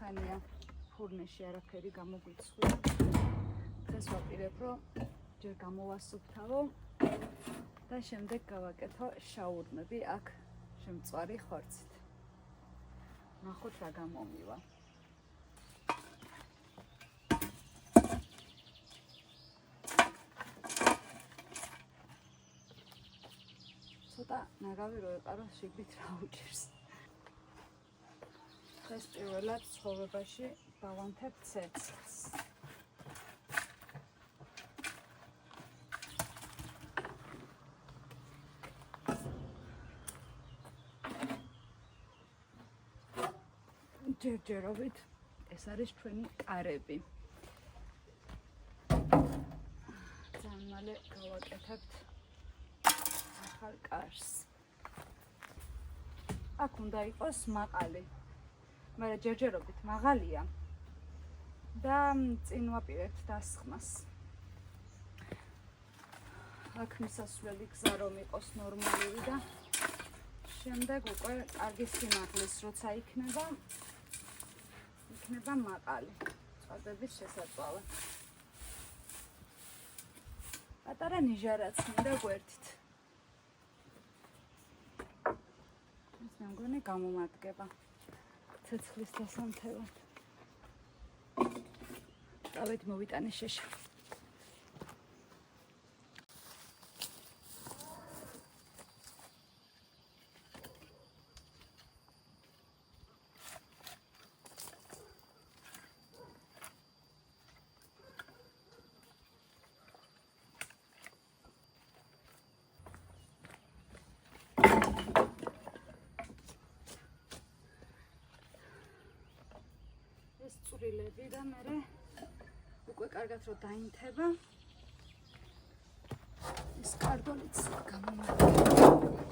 ხანია ფურნეში არაფერი გამოგვიცხვია. დღეს ვაპირებ, რომ ჯერ გამოვასუფთავო და შემდეგ გავაკეთო შაურმები აქ შემწვარი ხორცით. ნახოთ რა გამომივა. ცოტა ნაგავი რო ეყაროს შიგნით რა უჭირს. დღეს პირველად ცხოვრებაში დავანთებ ცეცხლს. ჯერჯერობით ეს არის ჩვენი კარები. ძალიან მალე გავაკეთებთ ახალ კარს. აქ უნდა იყოს მაყალი. მაგრამ ჯერჯერობით მაღალია და წინ ვაპირებთ დასხმას. აქ მისასვლელი გზა რომ იყოს ნორმალური და შემდეგ უკვე კარგი სიმაღლის როცა იქნება მაყალი წვადების შესაძლოა. პატარა ნიჟარაც მინდა გვერდით. ეს მეგონი გამომადგება ცეცხლის დასამთავად. დავით მოვიტანე შეშა. წვრილები და მე უკვე კარგად რო დაინთება ეს კარდონიც გამომადგება.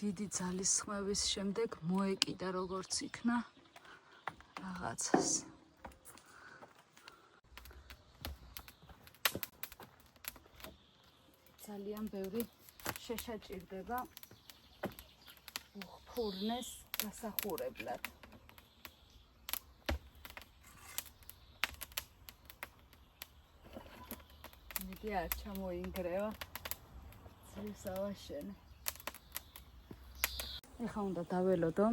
დიდი ძალისხმევის შემდეგ მოეკიდა როგორც იქნა რაღაცას. ძალიან ბევრი შეშა ჭირდება ფურნეს დასახურებლად. მიდი არ ჩამოინგრევა ძილს ავაშენე. ეხლა უნდა დაველოდო,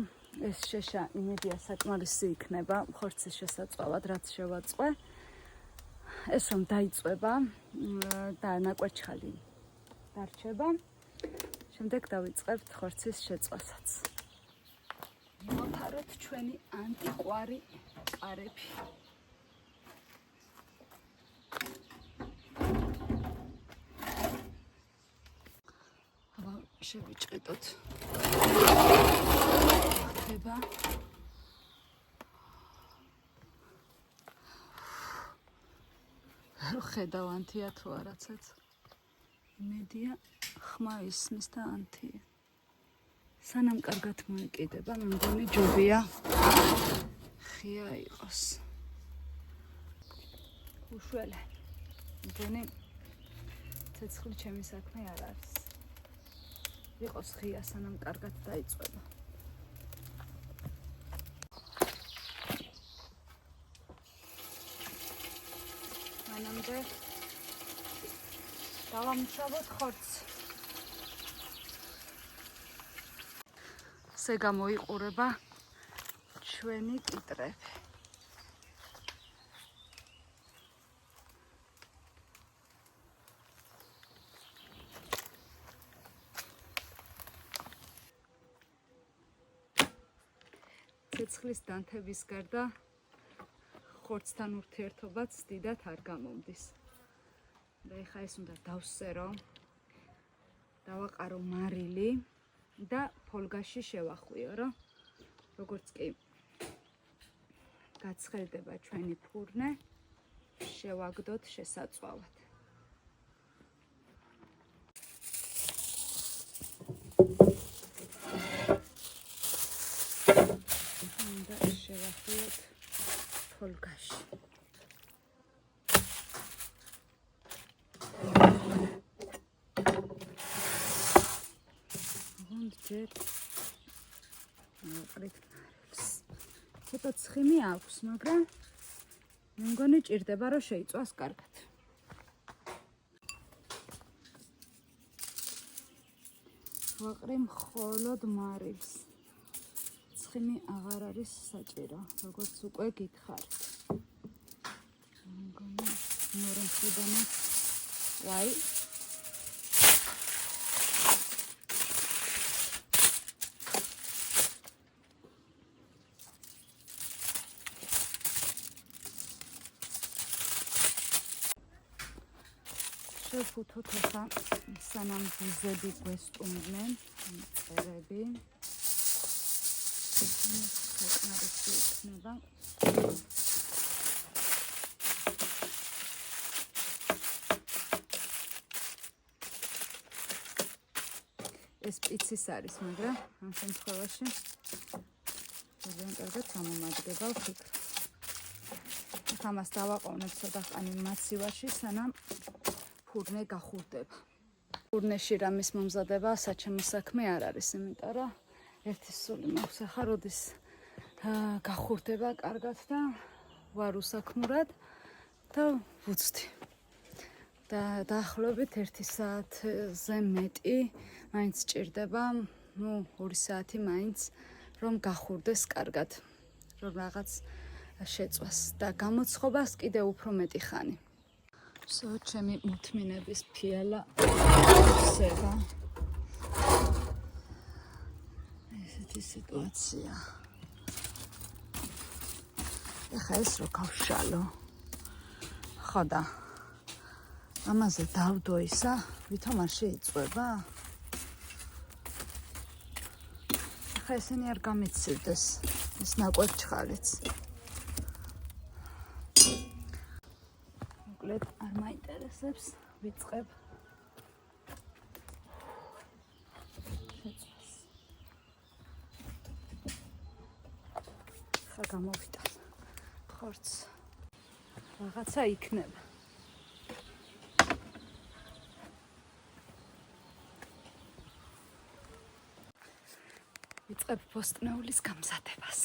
ეს შეშა იმედია საკმარისი იქნება ხორცის შესაწვავად, რაც შევაწყვე. ეს რომ დაიწვება და ნაკვერჩხალი დარჩება, შემდეგ დავიწყებთ ხორცის შეწვასაც. მივაფაროთ ჩვენი ანტიკვარი კარები. შევიჭყიდოთ. ხდება. ხედავ ანთია თუ არაცაც. იმედია ხმა ისმის და ანთია. სანამ კარგად მოეკიდება, მე მგონი ჯობია ხია იყოს. უშველე. მგონი ცეცხლი ჩემი საქმე არ არის. იყოს ხია სანამ კარგად დაიწვება. მანამდე დავამუშავოთ ხორცს. ესე გამოიყურება ჩვენი კიტრები. ცეცხლის დანთების გარდა ხორცთან ურთიერთობაც დიდად არ გამომდის. და ეხა ეს უნდა დავსერო დავაყარო მარილი და ფოლგაში შევახვიო, რომ როგორც კი გაცხელდება ჩვენი ფურნე, შევაგდოთ შესაწვავად. და შევახვიოთ ფოლგაში. ჯერ ვიყრით მარილს. ცოტა ცხიმი აქვს, მაგრამ მე მგონი ჭირდება, რომ შეიწვას კარგად. ვაყრი მხოლოდ მარილს. ცხიმი აღარ არის საჭირო, როგორც უკვე გითხარით. მე მგონი მეორე მხრიდანაც ვაი შევფუთოთ ახლა სანამ ბუზები გვესტუმრნენ მწერები საკმარისი იქნება ეს პიცის არის, მაგრამ ამ შემთხვევაში ძალიან კარგად გამომადგება ვფიქრობ. ამას დავაყოვნებ ცოტაყანი მაცივაში, სანამ ფურნე გახურდება. ფურნეში რამის მომზადება საჩემო საქმე არ არის, იმიტომ რომ ერთი სული მაქვს ახლა, როდის გახურდება კარგად და ვარ უსაქმურად და ვუცდი. და დაახლოებით 1 საათზე მეტი მაინც ჭირდება, 2 საათი მაინც, რომ გახურდეს კარგად, რომ რაღაც შეწვას და გამოცხობას კიდევ უფრო მეტი ხანი. ჩემი მუთმინების ფიალა ხსება. ესეთი სიტუაცია. ეხა ეს რო გავშალო. ხო და ამაზე დავდო ისა, ვითომ არ შეიწვება? ეხა ესენი არ გამიცივდეს, ეს ნაკვეთ ჩხალიც. არ მაინტერესებს, ვიწყებ შეწვას. ხა გამოვიტან ხორცს. რაღაცა იქნება. ვიწყებ ბოსტნეულის გამზადებას.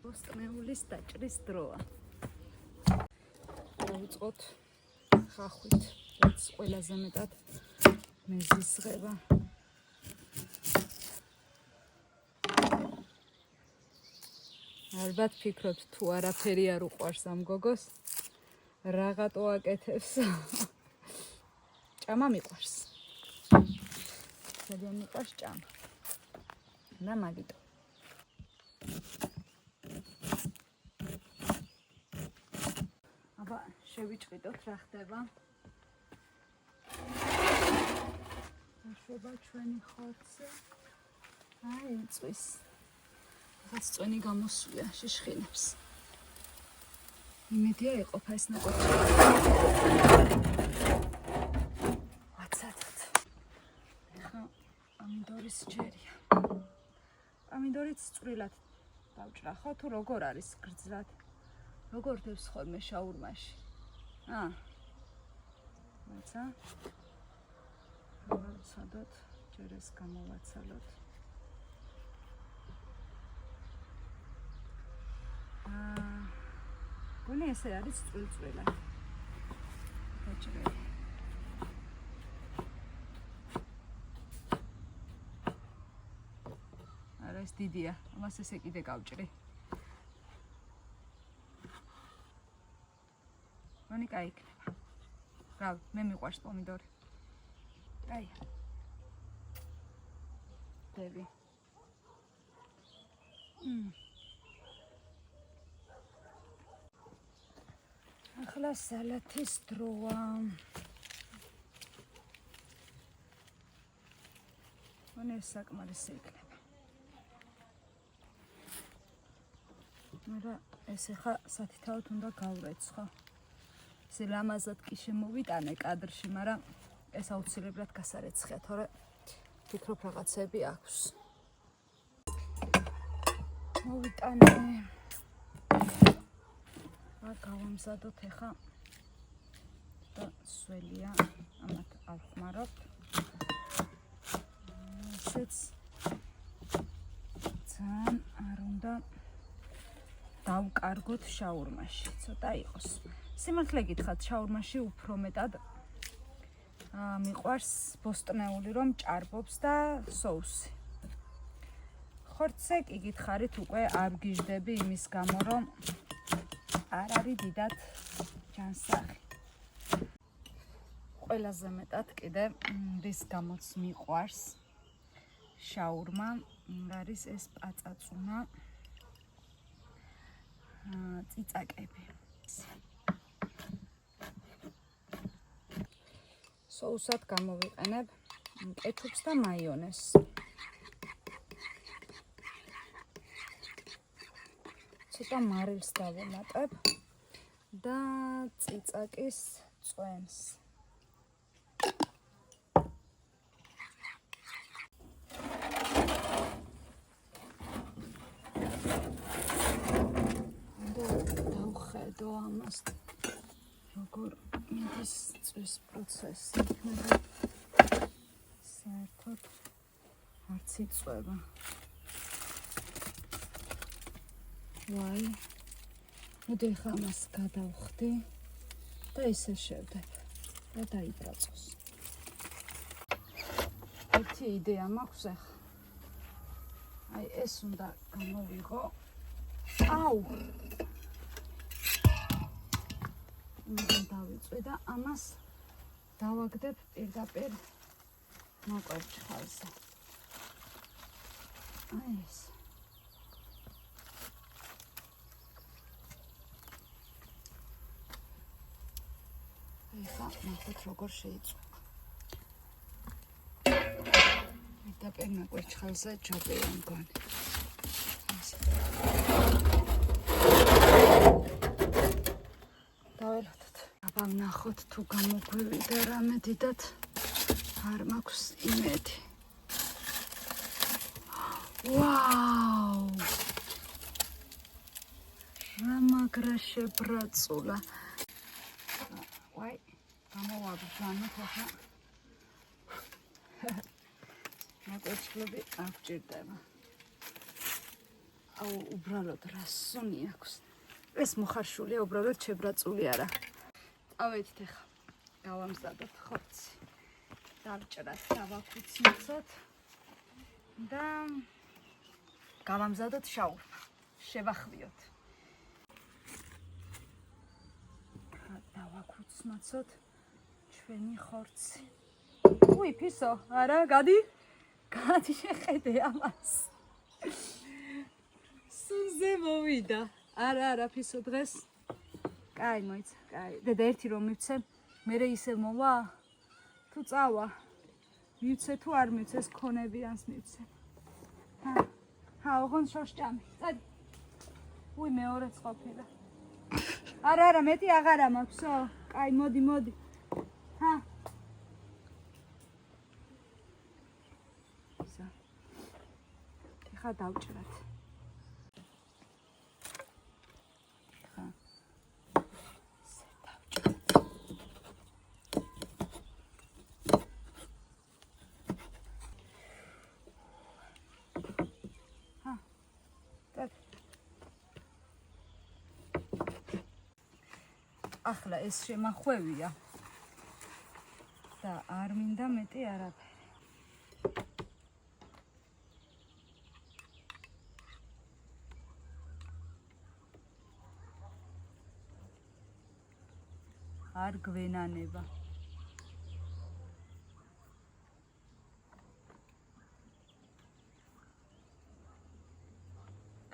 ბოსტნეულის დაჭრის დროა. დავიწყოთ ხახვით, რაც ყველაზე მეტად მეზისღება. ალბათ ფიქრობთ, თუ არაფერი არ უყვარს ამ გოგოს, რაღაცო აკეთებს. ჭამა მიყვარს. ძალიან მიყვარს ჭამა. და მაგიტო. აბა შევიჭყიდოთ რა ხდება. აშობა ჩვენი ხორცი. აი იწვის. რაღაც წვენი გამოსვია, შიშხინებს. იმედია ეყოფა ეს ნაკვეთი. ვაცადოთ. ახლა პომიდორის ჯერია. პომიდორიც წვრილად დავჭრა, ხო თუ როგორ არის გრძლად? როგორ დევს ხოლმე შაურმაში? მაცა. ვაცადოთ, ჯერ ეს გამოვაცალოთ. გონი ესე არის წვრილ-წვრილად. დაჭრილი. არა ეს დიდია, ამას ესე კიდე გავჭრი. გონი კაი იქნება. რავი, მე მიყვარს პომიდორი. აი. დები. ახლა სალათის დროა. მან ეს საკმარისი იქნება. მაგრამ ეს ახლა სათითაოდ უნდა გავვრეცხო. ესე ლამაზად კი შემოვიტანე კადრში, მაგრამ ეს აუცილებლად გასარეცხია, თორე ფიქრობ რაღაცები აქვს. მოვიტანე. გავამზადოთ ახლა და სველია, ამათ ავხმაროთ. ესეც ძალიან არ უნდა დავკარგოთ შაურმაში, ცოტა იყოს. სიმართლე გითხრათ, შაურმაში უფრო მეტად მიყვარს ბოსტნეული, რომ ჭარბობს და соуსი. ხორცზე კი გითხარით უკვე არ ვგიჟდები იმის გამო, რომ არ არის დიდად ჯანსაღი. ყველაზე მეტად კიდე რის გამოც მიყვარს შაურმა, არის ეს პაწაწუნა წიწაკები. соусად გამოვიყენებ კეჩუპს და მაიონეზს. ცოტა მარილს დავუმატებ და წიწაკის წვენს. დავხედო ამას როგორ მიდის წვის პროცესი. საერთოდ არც იწვევა. ვაი, მოდი ახლა ამას გადავხდი და ისე შევდებ და დაიბრაწოს. ერთი იდეა მაქვს ახლა. აი ეს უნდა გამოვიღო. აუ! იმიდან დავიწვი და ამას დავაგდებ პირდაპირ მოკვერჩხალზე. აი ეს. ეხლა ნახოთ როგორ შეიწვება. პირდაპირ მოკვერჩხალზე ჯობია მგონი. დაველოდოთ. აბა ვნახოთ თუ გამოგვივიდა რამე დიდად არ მაქვს იმედი. ვაუ! რა მაგრა შებრაწულა. ვაი, გამოვაბრძანოთ ახლა. მოკვერცხლები არ გჭირდება. აუ, უბრალოდ რა სუნი აქვს. ეს მოხარშულია, უბრალოდ შებრაწული არა. წავედით ახლა. გავამზადოთ ხორცი. დავჭრათ, დავაქუცნოთ და გავამზადოთ შაურმა. შევახვიოთ. დავაქუცნოთ ჩვენი ხორცი. უი, ფისო, არა, გადი? გადი შეხედე ამას. სუნზე მოვიდა. არა, ფისო დღეს. კაი, მოიცა, კაი. დედა ერთი რომ მივცე, მერე ისე მოვა. თუ წავა. მივცე თუ არ მივცე, ეს ქონებიანს მივცე. ოღონდ შოშჭამი. წადი. უი, მეორეც ყოფილა. არა, მეტი აღარა მაქვსო. კაი, მოდი. ეხლა დავჭრათ. ახლა ეს შემახვევია და არ მინდა მეტი არაფერი. არ გვენანება.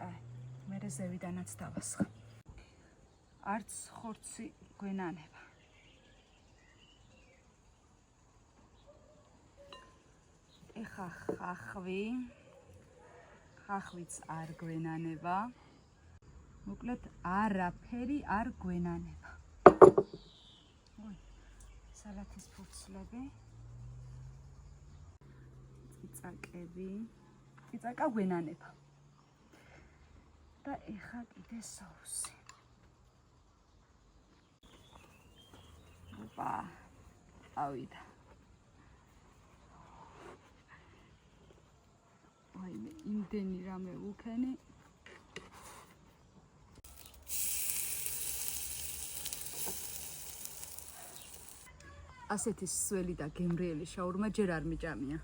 კაი, მერე ზევიდანაც დავასხა. არც ხორცი გვენანება. ეხლა ეხა ხახვიც არ გვენანება. მოკლედ არაფერი არ გვენანება. სალათის ფურცლები. წიწაკები. წიწაკა გვენანება. და ეხა კიდე სოუსი. ოპა. ავიდა. ვაიმე, იმდენი რამე ვუქენი. ასეთი სველი და გემრიელი შაურმა ჯერ არ მიჭამია.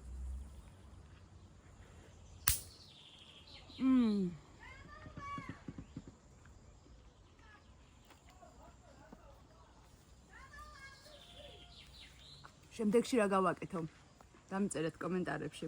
შემდეგში რა გავაკეთო? დამწერეთ კომენტარებში.